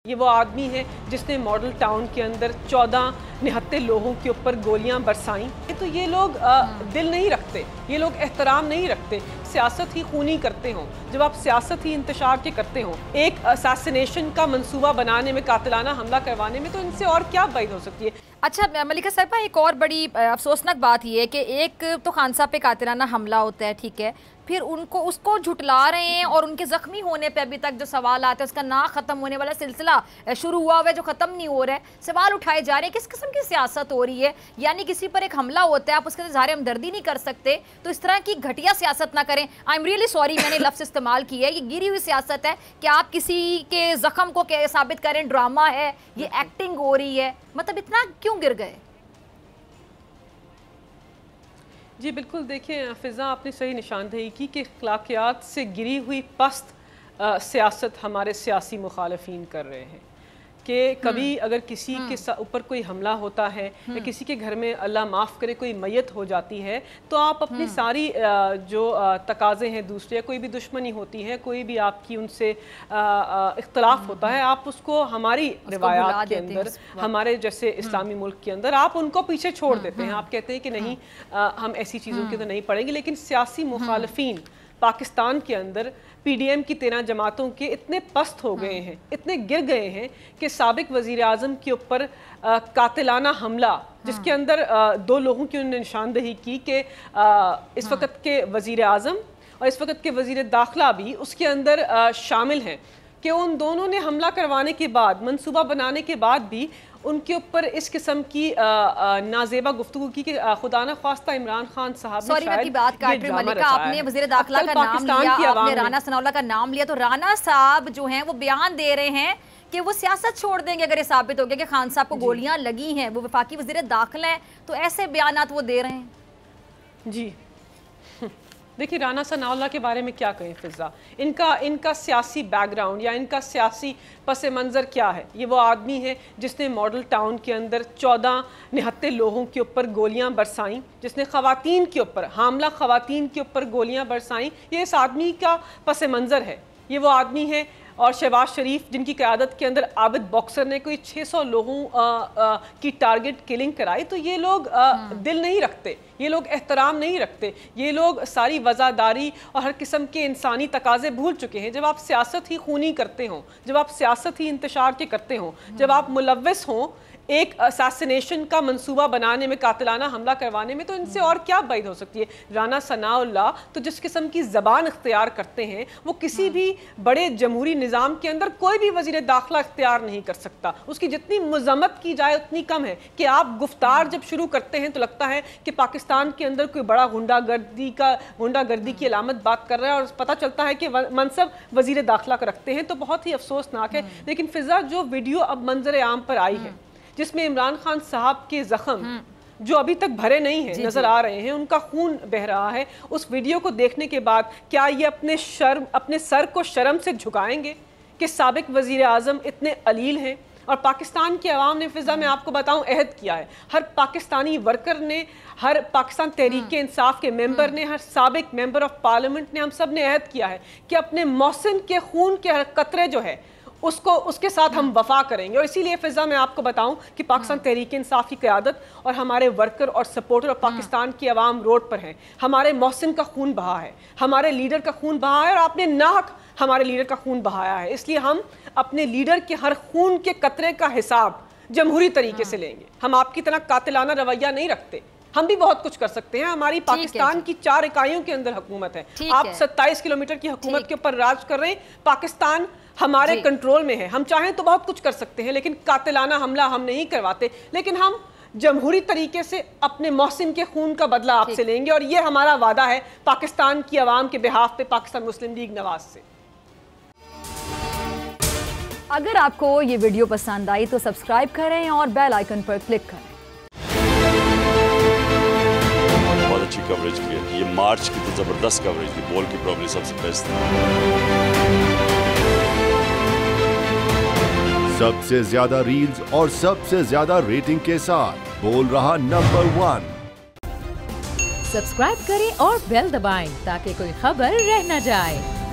ये वो आदमी है जिसने मॉडल टाउन के अंदर 14 निहत्ते लोगों के ऊपर गोलियां बरसाईं। तो ये लोग दिल नहीं रखते, ये लोग एहतराम नहीं रखते, सियासत ही खूनी करते हों। जब आप सियासत ही इंतशार के करते हों, एक असैसिनेशन का मंसूबा बनाने में, कातिलाना हमला करवाने में, तो इनसे और क्या बैद हो सकती है। अच्छा मलिका साहिबा, एक और बड़ी अफसोसनाक बात यह है कि एक तो खान साहब पे कातिलाना हमला होता है, ठीक है, फिर उसको झुटला रहे हैं और उनके ज़ख्मी होने पे अभी तक जो सवाल आते हैं, उसका ना ख़त्म होने वाला सिलसिला शुरू हुआ हुआ है जो ख़त्म नहीं हो रहा है, सवाल उठाए जा रहे हैं। किस किस्म की सियासत हो रही है? यानी किसी पर एक हमला होता है, आप उसके इज़हार हमदर्दी नहीं कर सकते, तो इस तरह की घटिया सियासत ना करें। आई एम रियली सॉरी, मैंने लफ्ज़ इस्तेमाल किया है, ये गिरी हुई सियासत है कि आप किसी के ज़ख्म को साबित करें ड्रामा है, ये एक्टिंग हो रही है, मतलब इतना क्यों गिर गए? जी बिल्कुल, देखिए फ़िज़ा, आपने सही निशानदेही की कि अखलाकियात से गिरी हुई पस्त सियासत हमारे सियासी मुखालफीन कर रहे हैं कि कभी अगर किसी के ऊपर कोई हमला होता है या किसी के घर में अल्लाह माफ़ करे कोई मैयत हो जाती है, तो आप अपनी सारी जो तकाज़े हैं दूसरे, या कोई भी दुश्मनी होती है, कोई भी आपकी उनसे इख्तलाफ होता है, आप उसको हमारी रिवायात के अंदर, हमारे जैसे इस्लामी मुल्क के अंदर आप उनको पीछे छोड़ देते हैं। आप कहते हैं कि नहीं, हम ऐसी चीज़ों के अंदर नहीं पड़ेंगे। लेकिन सियासी मुखालफीन पाकिस्तान के अंदर PDM की 13 जमातों के इतने पस्त हो गए हैं, इतने गिर गए हैं कि साबिक वज़ीर आज़म के ऊपर कातिलाना हमला, जिसके अंदर 2 लोगों की उन्होंने निशानदेही की कि इस वक्त के वज़ीर आज़म और इस वक्त के वज़ीर दाखिला भी उसके अंदर शामिल हैं, कि उन दोनों ने हमला करवाने के बाद, मंसूबा बनाने के बाद भी उनके ऊपर इस किस्म की नाजेबा गुफ्तगू की कि खुदा न ख्वास्ता इमरान खान साहब ने शायद की बात काट रही मलिका, आपने वज़ीर दाखिला का नाम लिया, आपने राना सनाउल्लाह का नाम लिया, तो राना साहब जो हैं वो बयान दे रहे हैं कि वो सियासत छोड़ देंगे अगर ये साबित हो गया कि खान साहब को गोलियां लगी हैं, वो वफाकी वज़ीर दाखिला हैं, तो ऐसे बयानात वो दे रहे हैं। जी देखिए, राना सनाउल्लाह के बारे में क्या कहें फ़िज़ा, इनका सियासी बैकग्राउंड या इनका सियासी पस मंज़र क्या है। ये वो आदमी है जिसने मॉडल टाउन के अंदर 14 निहत्ते लोगों के ऊपर गोलियां बरसाईं, जिसने ख़वातीन के ऊपर, हामला ख़वातीन के ऊपर गोलियां बरसाईं। ये इस आदमी का पस मंज़र है। ये वो आदमी है, और शहबाज शरीफ जिनकी क़यादत के अंदर आबिद बॉक्सर ने कोई 600 लोगों की टारगेट किलिंग कराई। तो ये लोग दिल नहीं रखते, ये लोग एहतराम नहीं रखते, ये लोग सारी वज़ादारी और हर किस्म के इंसानी तकाज़े भूल चुके हैं। जब आप सियासत ही खूनी करते हों, जब आप सियासत ही इंतशार के करते हों, जब आप मुलव्वस हों एक असैसिनेशन का मंसूबा बनाने में, कातिलाना हमला करवाने में, तो इनसे और क्या बैद हो सकती है। राना सनाउल्लाह तो जिस किस्म की ज़बान इख्तियार करते हैं, वो किसी भी बड़े जमहूरी निज़ाम के अंदर कोई भी वज़ीर दाखिला इख्तियार नहीं कर सकता। उसकी जितनी मज़म्मत की जाए उतनी कम है कि आप गुफ्तार जब शुरू करते हैं तो लगता है कि पाकिस्तान के अंदर कोई बड़ा गुंडागर्दी की अलामत बात कर रहा है, और पता चलता है कि मनसब वज़ीर दाखिला का रखते हैं। तो बहुत ही अफसोसनाक है। लेकिन फ़िज़ा, जो वीडियो अब मंजर आम पर आई है, जिसमें इमरान खान साहब के जख्म जो अभी तक भरे नहीं हैं नजर आ रहे हैं, उनका खून बह रहा है, उस वीडियो को देखने के बाद क्या ये अपने सर को शर्म से झुकाएंगे कि साबिक वजीर आजम इतने अलील हैं? और पाकिस्तान की आवाम ने, फ़िज़ा मैं आपको बताऊं, अहद किया है, हर पाकिस्तानी वर्कर ने, हर पाकिस्तान तहरीक इंसाफ के मेंबर ने, हर साबिक मेंबर ऑफ पार्लियामेंट ने, हम सब ने अहद किया है कि अपने मोहसिन के खून के हर कतरे जो है उसके साथ हम वफा करेंगे। और इसीलिए फ़िज़ा मैं आपको बताऊं कि पाकिस्तान तहरीक इंसाफ की क़यादत और हमारे वर्कर और सपोर्टर और पाकिस्तान की आवाम रोड पर हैं। हमारे मोहसिन का खून बहा है, हमारे लीडर का खून बहा है, और आपने नाहक हमारे लीडर का खून बहाया है। इसलिए हम अपने लीडर के हर खून के कतरे का हिसाब जमहूरी तरीके से लेंगे। हम आपकी तरह कातिलाना रवैया नहीं रखते, हम भी बहुत कुछ कर सकते हैं। हमारी पाकिस्तान की 4 इकाइयों के अंदर हुकूमत है, आप 27 किलोमीटर की हुकूमत के ऊपर राज कर रहे हैं। पाकिस्तान हमारे कंट्रोल में है, हम चाहें तो बहुत कुछ कर सकते हैं, लेकिन कातिलाना हमला हम नहीं करवाते। लेकिन हम जमहूरी तरीके से अपने मोहसिन के खून का बदला आपसे लेंगे, और ये हमारा वादा है पाकिस्तान की आवाम के बिहाफ पे पाकिस्तान मुस्लिम लीग नवाज से। अगर आपको ये वीडियो पसंद आई तो सब्सक्राइब करें और बेल आइकन पर क्लिक करें। बहुत अच्छी कवरेज की है, ये मार्च की तो जबरदस्त कवरेज थी, बॉल की प्रॉब्लम सबसे बेस्ट थी। सबसे ज्यादा रील्स और सबसे ज्यादा रेटिंग के साथ बोल रहा नंबर 1। सब्सक्राइब करें और बेल दबाएं ताकि कोई खबर रह न जाए।